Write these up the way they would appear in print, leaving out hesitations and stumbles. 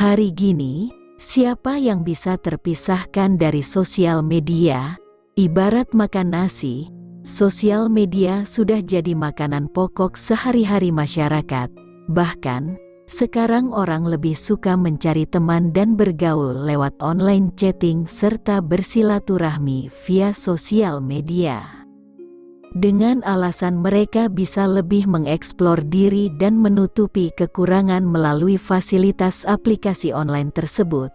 Hari gini, siapa yang bisa terpisahkan dari sosial media? Ibarat makan nasi, sosial media sudah jadi makanan pokok sehari-hari masyarakat. Bahkan, sekarang orang lebih suka mencari teman dan bergaul lewat online chatting serta bersilaturahmi via sosial media. Dengan alasan mereka bisa lebih mengeksplor diri dan menutupi kekurangan melalui fasilitas aplikasi online tersebut.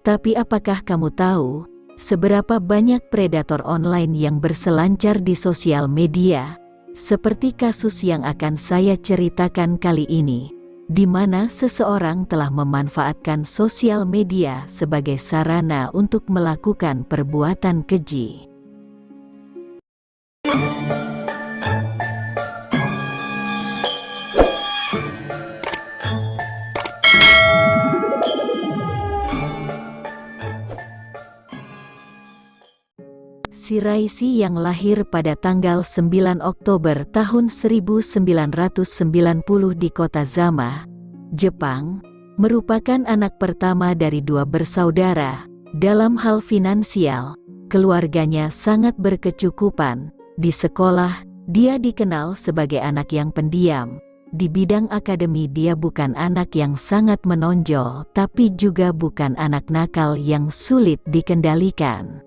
Tapi apakah kamu tahu, seberapa banyak predator online yang berselancar di sosial media? Seperti kasus yang akan saya ceritakan kali ini, di mana seseorang telah memanfaatkan sosial media sebagai sarana untuk melakukan perbuatan keji. Shiraishi yang lahir pada tanggal 9 Oktober tahun 1990 di kota Zama, Jepang, merupakan anak pertama dari dua bersaudara. Dalam hal finansial, keluarganya sangat berkecukupan. Di sekolah, dia dikenal sebagai anak yang pendiam. Di bidang akademi dia bukan anak yang sangat menonjol, tapi juga bukan anak nakal yang sulit dikendalikan.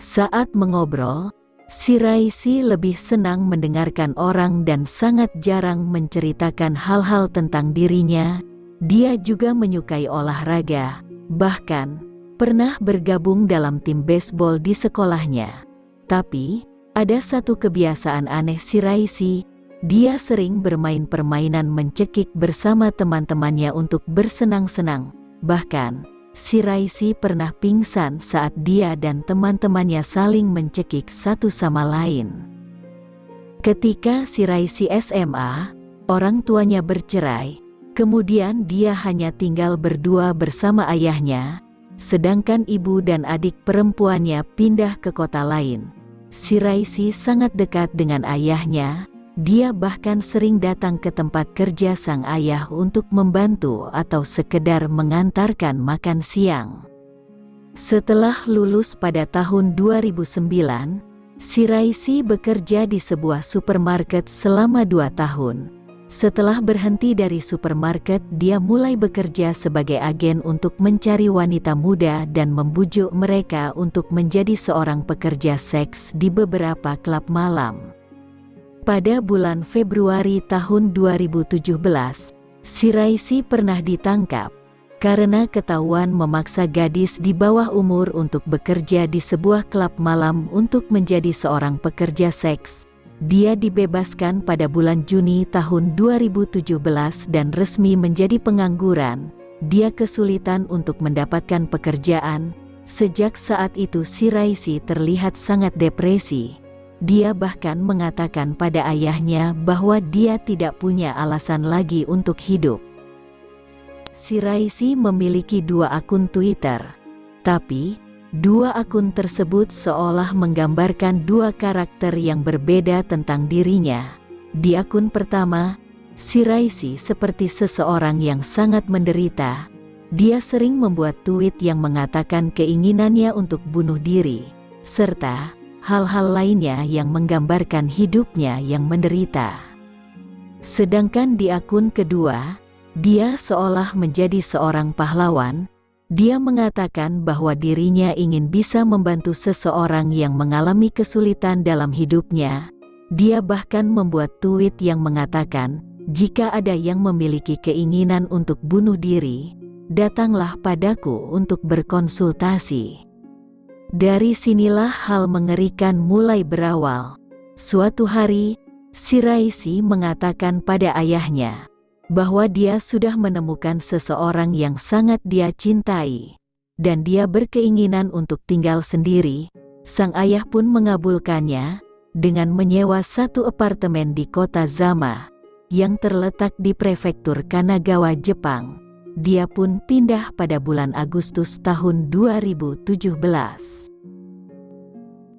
Saat mengobrol, Shiraishi lebih senang mendengarkan orang dan sangat jarang menceritakan hal-hal tentang dirinya. Dia juga menyukai olahraga, bahkan pernah bergabung dalam tim baseball di sekolahnya. Tapi, ada satu kebiasaan aneh Shiraishi, dia sering bermain permainan mencekik bersama teman-temannya untuk bersenang-senang. Bahkan, Shiraishi pernah pingsan saat dia dan teman-temannya saling mencekik satu sama lain. Ketika Shiraishi SMA, orang tuanya bercerai, kemudian dia hanya tinggal berdua bersama ayahnya, sedangkan ibu dan adik perempuannya pindah ke kota lain. Shiraishi sangat dekat dengan ayahnya. Dia bahkan sering datang ke tempat kerja sang ayah untuk membantu atau sekedar mengantarkan makan siang. Setelah lulus pada tahun 2009, Shiraishi bekerja di sebuah supermarket selama 2 tahun. Setelah berhenti dari supermarket, dia mulai bekerja sebagai agen untuk mencari wanita muda dan membujuk mereka untuk menjadi seorang pekerja seks di beberapa klub malam. Pada bulan Februari tahun 2017, Shiraishi pernah ditangkap karena ketahuan memaksa gadis di bawah umur untuk bekerja di sebuah klub malam untuk menjadi seorang pekerja seks. Dia dibebaskan pada bulan Juni tahun 2017 dan resmi menjadi pengangguran. Dia kesulitan untuk mendapatkan pekerjaan. Sejak saat itu Shiraishi terlihat sangat depresi. Dia bahkan mengatakan pada ayahnya bahwa dia tidak punya alasan lagi untuk hidup. Shiraishi memiliki 2 akun Twitter, tapi 2 akun tersebut seolah menggambarkan 2 karakter yang berbeda tentang dirinya. Di akun pertama, Shiraishi seperti seseorang yang sangat menderita. Dia sering membuat tweet yang mengatakan keinginannya untuk bunuh diri, serta hal-hal lainnya yang menggambarkan hidupnya yang menderita. Sedangkan di akun kedua, dia seolah menjadi seorang pahlawan. Dia mengatakan bahwa dirinya ingin bisa membantu seseorang yang mengalami kesulitan dalam hidupnya. Dia bahkan membuat tweet yang mengatakan, "Jika ada yang memiliki keinginan untuk bunuh diri, datanglah padaku untuk berkonsultasi." Dari sinilah hal mengerikan mulai berawal. Suatu hari, Shiraishi mengatakan pada ayahnya bahwa dia sudah menemukan seseorang yang sangat dia cintai, dan dia berkeinginan untuk tinggal sendiri. Sang ayah pun mengabulkannya dengan menyewa satu apartemen di kota Zama yang terletak di prefektur Kanagawa, Jepang. Dia pun pindah pada bulan Agustus tahun 2017.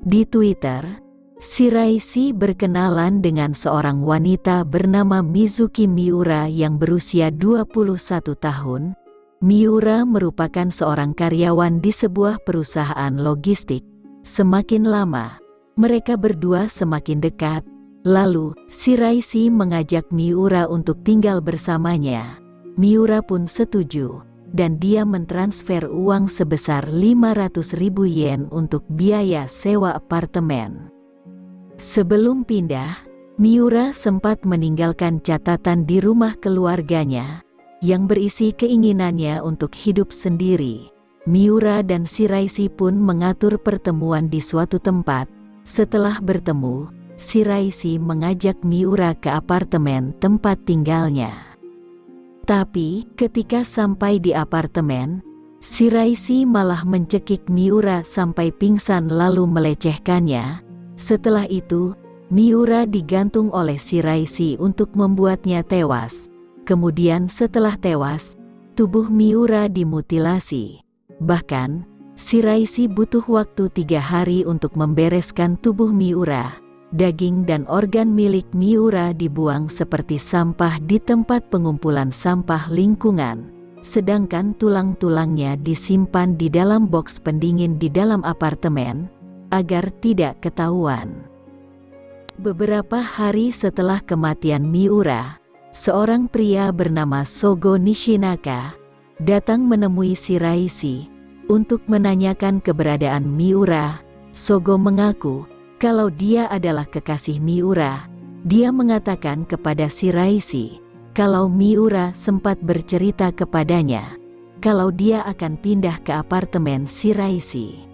Di Twitter, Shiraishi berkenalan dengan seorang wanita bernama Mizuki Miura yang berusia 21 tahun. Miura merupakan seorang karyawan di sebuah perusahaan logistik. Semakin lama, mereka berdua semakin dekat. Lalu, Shiraishi mengajak Miura untuk tinggal bersamanya. Miura pun setuju, dan dia mentransfer uang sebesar 500.000 yen untuk biaya sewa apartemen. Sebelum pindah, Miura sempat meninggalkan catatan di rumah keluarganya yang berisi keinginannya untuk hidup sendiri. Miura dan Shiraishi pun mengatur pertemuan di suatu tempat. Setelah bertemu, Shiraishi mengajak Miura ke apartemen tempat tinggalnya. Tapi, ketika sampai di apartemen, Shiraishi malah mencekik Miura sampai pingsan lalu melecehkannya. Setelah itu, Miura digantung oleh Shiraishi untuk membuatnya tewas. Kemudian setelah tewas, tubuh Miura dimutilasi. Bahkan, Shiraishi butuh waktu 3 hari untuk membereskan tubuh Miura. Daging dan organ milik Miura dibuang seperti sampah di tempat pengumpulan sampah lingkungan. Sedangkan tulang-tulangnya disimpan di dalam box pendingin di dalam apartemen, agar tidak ketahuan. Beberapa hari setelah kematian Miura, seorang pria bernama Sogo Nishinaka datang menemui Shiraishi untuk menanyakan keberadaan Miura. Sogo mengaku kalau dia adalah kekasih Miura. Dia mengatakan kepada Shiraishi kalau Miura sempat bercerita kepadanya kalau dia akan pindah ke apartemen Shiraishi.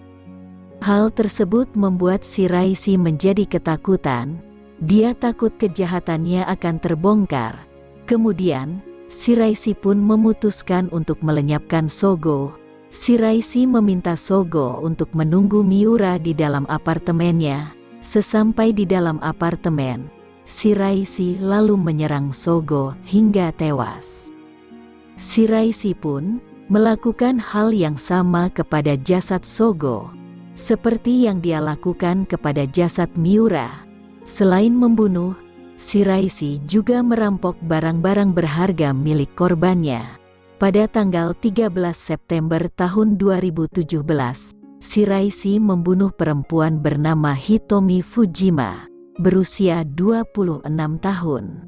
Hal tersebut membuat Shiraishi menjadi ketakutan. Dia takut kejahatannya akan terbongkar. Kemudian, Shiraishi pun memutuskan untuk melenyapkan Sogo. Shiraishi meminta Sogo untuk menunggu Miura di dalam apartemennya. Sesampai di dalam apartemen, Shiraishi lalu menyerang Sogo hingga tewas. Shiraishi pun melakukan hal yang sama kepada jasad Sogo, seperti yang dia lakukan kepada jasad Miura. Selain membunuh, Shiraishi juga merampok barang-barang berharga milik korbannya. Pada tanggal 13 September tahun 2017, Shiraishi membunuh perempuan bernama Hitomi Fujima, berusia 26 tahun.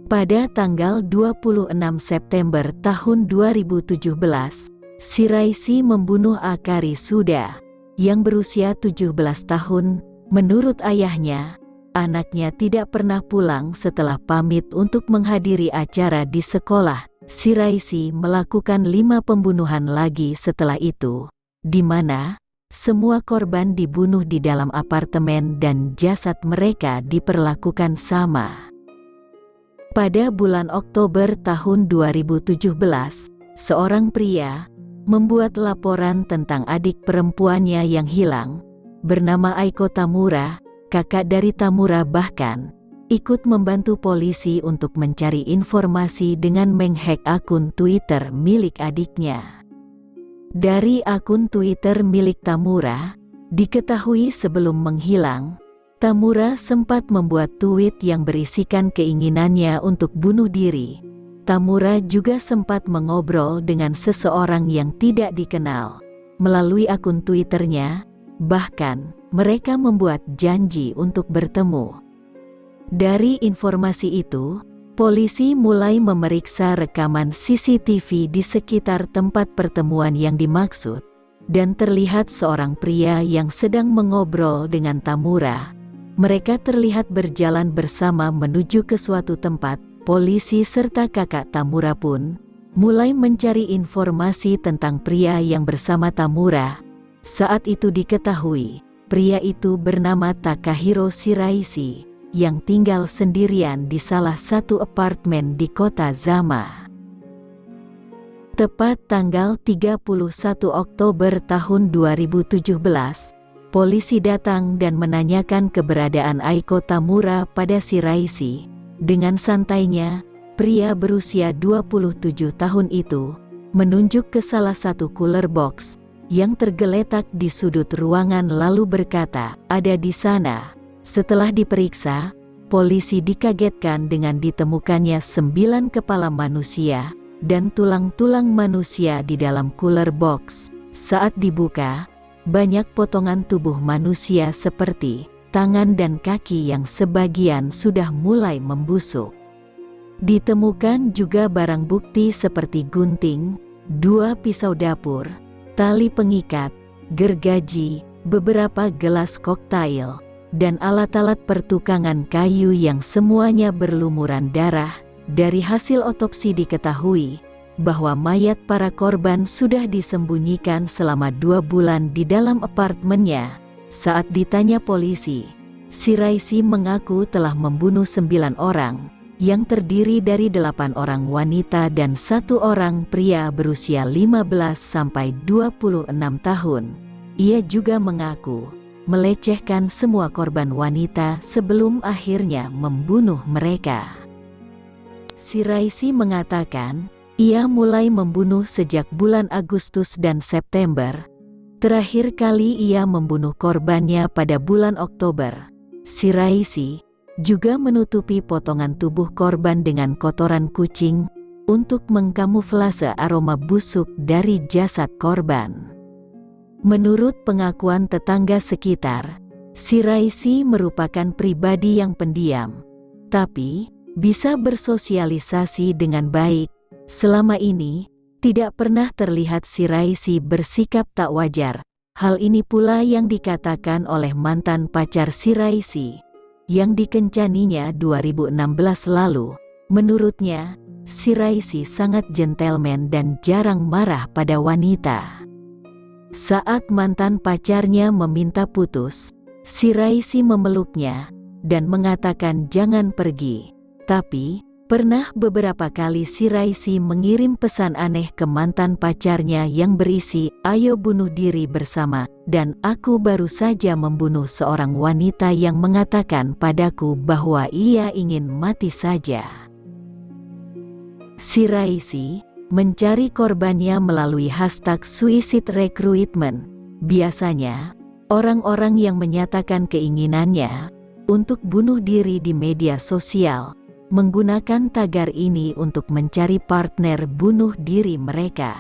Pada tanggal 26 September tahun 2017, Shiraishi membunuh Akari Suda, yang berusia 17 tahun. Menurut ayahnya, anaknya tidak pernah pulang setelah pamit untuk menghadiri acara di sekolah. Shiraishi melakukan 5 pembunuhan lagi setelah itu, di mana semua korban dibunuh di dalam apartemen dan jasad mereka diperlakukan sama. Pada bulan Oktober tahun 2017, seorang pria membuat laporan tentang adik perempuannya yang hilang, bernama Aiko Tamura. Kakak dari Tamura bahkan ikut membantu polisi untuk mencari informasi dengan menghack akun Twitter milik adiknya. Dari akun Twitter milik Tamura, diketahui sebelum menghilang, Tamura sempat membuat tweet yang berisikan keinginannya untuk bunuh diri. Tamura juga sempat mengobrol dengan seseorang yang tidak dikenal melalui akun Twitternya. Bahkan, mereka membuat janji untuk bertemu. Dari informasi itu, polisi mulai memeriksa rekaman CCTV di sekitar tempat pertemuan yang dimaksud, dan terlihat seorang pria yang sedang mengobrol dengan Tamura. Mereka terlihat berjalan bersama menuju ke suatu tempat. Polisi serta kakak Tamura pun mulai mencari informasi tentang pria yang bersama Tamura. Saat itu diketahui, pria itu bernama Takahiro Shiraishi, yang tinggal sendirian di salah satu apartemen di kota Zama. Tepat tanggal 31 Oktober tahun 2017, polisi datang dan menanyakan keberadaan Aiko Tamura pada Shiraishi. Dengan santainya, pria berusia 27 tahun itu menunjuk ke salah satu cooler box yang tergeletak di sudut ruangan lalu berkata, "Ada di sana." Setelah diperiksa, polisi dikagetkan dengan ditemukannya 9 kepala manusia dan tulang-tulang manusia di dalam cooler box. Saat dibuka, banyak potongan tubuh manusia seperti tangan dan kaki yang sebagian sudah mulai membusuk. Ditemukan juga barang bukti seperti gunting, 2 pisau dapur, tali pengikat, gergaji, beberapa gelas koktail, dan alat-alat pertukangan kayu yang semuanya berlumuran darah. Dari hasil otopsi diketahui bahwa mayat para korban sudah disembunyikan selama 2 bulan di dalam apartemennya. Saat ditanya polisi, Shiraishi mengaku telah membunuh 9 orang, yang terdiri dari 8 orang wanita dan 1 orang pria berusia 15 sampai 26 tahun. Ia juga mengaku melecehkan semua korban wanita sebelum akhirnya membunuh mereka. Shiraishi mengatakan, ia mulai membunuh sejak bulan Agustus dan September. Terakhir kali ia membunuh korbannya pada bulan Oktober. Shiraishi juga menutupi potongan tubuh korban dengan kotoran kucing untuk mengkamuflase aroma busuk dari jasad korban. Menurut pengakuan tetangga sekitar, Shiraishi merupakan pribadi yang pendiam, tapi bisa bersosialisasi dengan baik. Selama ini, tidak pernah terlihat Shiraishi bersikap tak wajar. Hal ini pula yang dikatakan oleh mantan pacar Shiraishi, yang dikencaninya 2016 lalu. Menurutnya, Shiraishi sangat gentleman dan jarang marah pada wanita. Saat mantan pacarnya meminta putus, Shiraishi memeluknya dan mengatakan jangan pergi. Tapi, pernah beberapa kali Shiraishi mengirim pesan aneh ke mantan pacarnya yang berisi, "Ayo bunuh diri bersama," dan "Aku baru saja membunuh seorang wanita yang mengatakan padaku bahwa ia ingin mati saja." Shiraishi mencari korbannya melalui hashtag suicide recruitment. Biasanya, orang-orang yang menyatakan keinginannya untuk bunuh diri di media sosial menggunakan tagar ini untuk mencari partner bunuh diri mereka.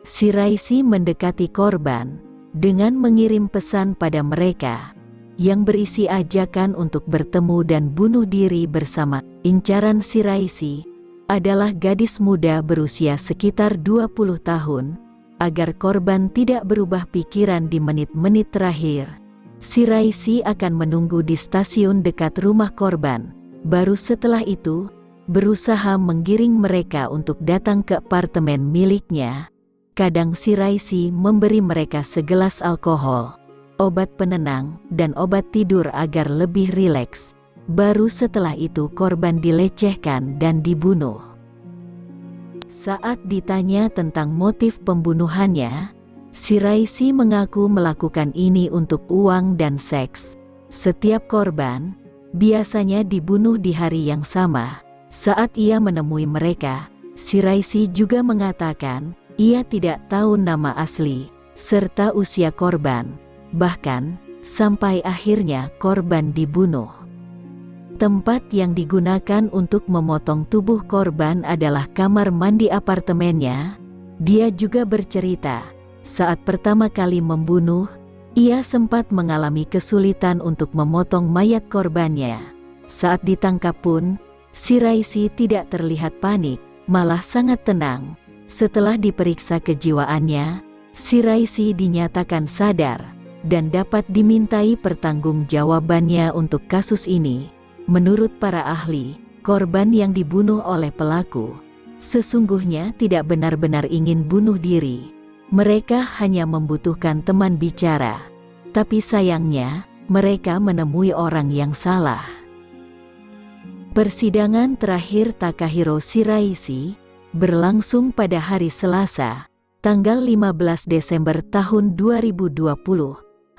Shiraishi mendekati korban dengan mengirim pesan pada mereka yang berisi ajakan untuk bertemu dan bunuh diri bersama. Incaran Shiraishi adalah gadis muda berusia sekitar 20 tahun. Agar korban tidak berubah pikiran di menit-menit terakhir, Shiraishi akan menunggu di stasiun dekat rumah korban. Baru setelah itu, berusaha menggiring mereka untuk datang ke apartemen miliknya. Kadang Shiraishi memberi mereka segelas alkohol, obat penenang, dan obat tidur agar lebih rileks. Baru setelah itu korban dilecehkan dan dibunuh. Saat ditanya tentang motif pembunuhannya, Shiraishi mengaku melakukan ini untuk uang dan seks. Setiap korban biasanya dibunuh di hari yang sama. Saat ia menemui mereka, Shiraishi juga mengatakan ia tidak tahu nama asli serta usia korban, bahkan sampai akhirnya korban dibunuh. Tempat yang digunakan untuk memotong tubuh korban adalah kamar mandi apartemennya. Dia juga bercerita, saat pertama kali membunuh, ia sempat mengalami kesulitan untuk memotong mayat korbannya. Saat ditangkap pun, Shiraishi tidak terlihat panik, malah sangat tenang. Setelah diperiksa kejiwaannya, Shiraishi dinyatakan sadar dan dapat dimintai pertanggungjawabannya untuk kasus ini. Menurut para ahli, korban yang dibunuh oleh pelaku sesungguhnya tidak benar-benar ingin bunuh diri. Mereka hanya membutuhkan teman bicara, tapi sayangnya mereka menemui orang yang salah. Persidangan terakhir Takahiro Shiraishi berlangsung pada hari Selasa, tanggal 15 Desember tahun 2020.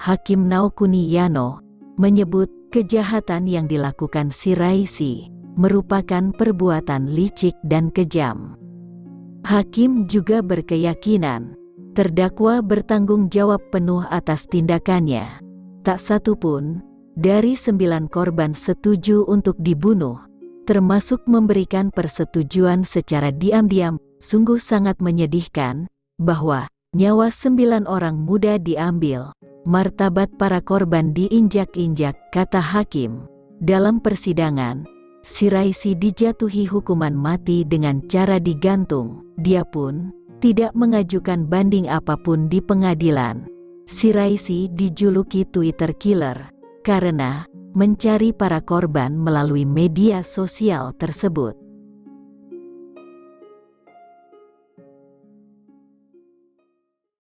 Hakim Naokuni Yano menyebut kejahatan yang dilakukan Shiraishi merupakan perbuatan licik dan kejam. Hakim juga berkeyakinan terdakwa bertanggung jawab penuh atas tindakannya. Tak satu pun dari 9 korban setuju untuk dibunuh. termasuk memberikan persetujuan secara diam-diam. Sungguh sangat menyedihkan bahwa nyawa 9 orang muda diambil, martabat para korban diinjak-injak, kata hakim. Dalam persidangan, Shiraishi dijatuhi hukuman mati dengan cara digantung. Dia pun tidak mengajukan banding apapun di pengadilan. Shiraishi dijuluki Twitter Killer karena mencari para korban melalui media sosial tersebut.